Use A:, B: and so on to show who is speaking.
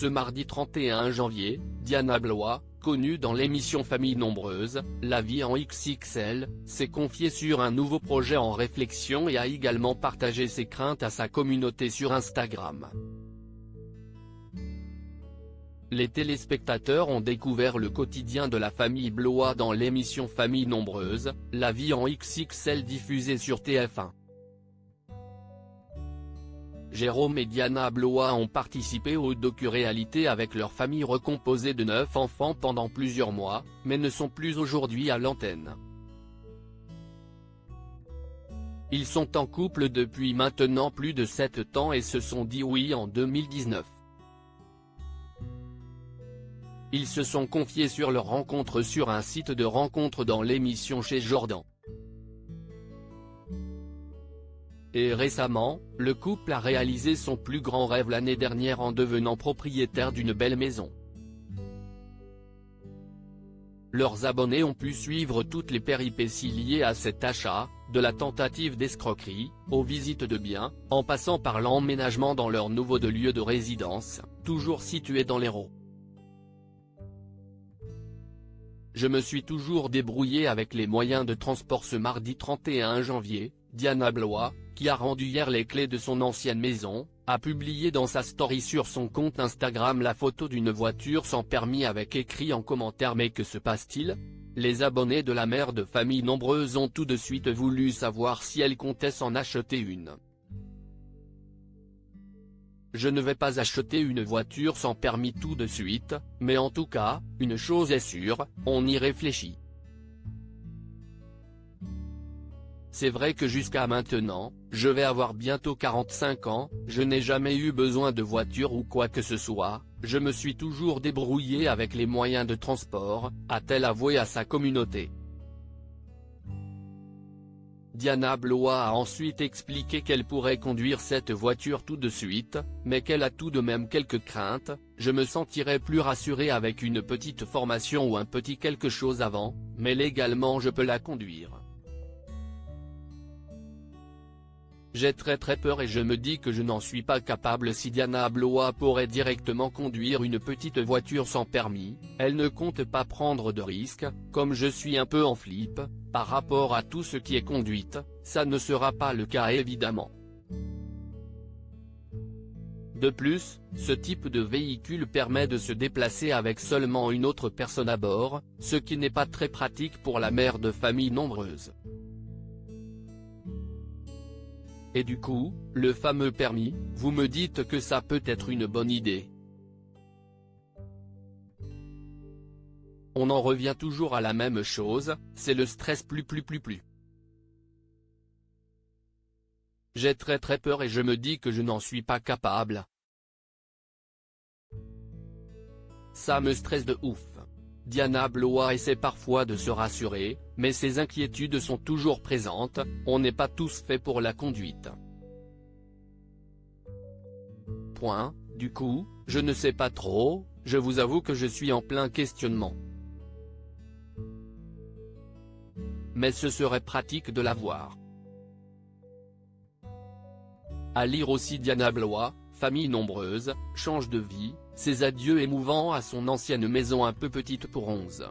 A: Ce mardi 31 janvier, Diana Blois, connue dans l'émission Famille Nombreuse, La Vie en XXL, s'est confiée sur un nouveau projet en réflexion et a également partagé ses craintes à sa communauté sur Instagram. Les téléspectateurs ont découvert le quotidien de la famille Blois dans l'émission Famille Nombreuse, La Vie en XXL diffusée sur TF1. Jérôme et Diana Blois ont participé au docu-réalité avec leur famille recomposée de 9 enfants pendant plusieurs mois, mais ne sont plus aujourd'hui à l'antenne. Ils sont en couple depuis maintenant plus de 7 ans et se sont dit oui en 2019. Ils se sont confiés sur leur rencontre sur un site de rencontre dans l'émission Chez Jordan. Et récemment, le couple a réalisé son plus grand rêve l'année dernière en devenant propriétaire d'une belle maison. Leurs abonnés ont pu suivre toutes les péripéties liées à cet achat, de la tentative d'escroquerie, aux visites de biens, en passant par l'emménagement dans leur nouveau lieu de résidence, toujours situé dans l'Hérault. Je me suis toujours débrouillé avec les moyens de transport. Ce mardi 31 janvier, Diana Blois, qui a rendu hier les clés de son ancienne maison, a publié dans sa story sur son compte Instagram la photo d'une voiture sans permis avec écrit en commentaire: mais que se passe-t-il? Les abonnés de la mère de famille nombreuse ont tout de suite voulu savoir si elle comptait s'en acheter une. Je ne vais pas acheter une voiture sans permis tout de suite, mais en tout cas, une chose est sûre, on y réfléchit. C'est vrai que jusqu'à maintenant, je vais avoir bientôt 45 ans, je n'ai jamais eu besoin de voiture ou quoi que ce soit, je me suis toujours débrouillé avec les moyens de transport, a-t-elle avoué à sa communauté. Diana Blois a ensuite expliqué qu'elle pourrait conduire cette voiture tout de suite, mais qu'elle a tout de même quelques craintes: je me sentirais plus rassurée avec une petite formation ou un petit quelque chose avant, mais légalement je peux la conduire. J'ai très peur et je me dis que je n'en suis pas capable. Si Diana Blois pourrait directement conduire une petite voiture sans permis, elle ne compte pas prendre de risques. Comme je suis un peu en flip, par rapport à tout ce qui est conduite, ça ne sera pas le cas évidemment. De plus, ce type de véhicule permet de se déplacer avec seulement une autre personne à bord, ce qui n'est pas très pratique pour la mère de famille nombreuse. Et du coup, le fameux permis, vous me dites que ça peut être une bonne idée. On en revient toujours à la même chose, c'est le stress plus. J'ai très peur et je me dis que je n'en suis pas capable. Ça me stresse de ouf. Diana Blois essaie parfois de se rassurer, mais ses inquiétudes sont toujours présentes, on n'est pas tous faits pour la conduite. Du coup, je ne sais pas trop, je vous avoue que je suis en plein questionnement. Mais ce serait pratique de l'avoir. À lire aussi: Diana Blois, famille nombreuse, change de vie, ses adieux émouvants à son ancienne maison un peu petite pour 11.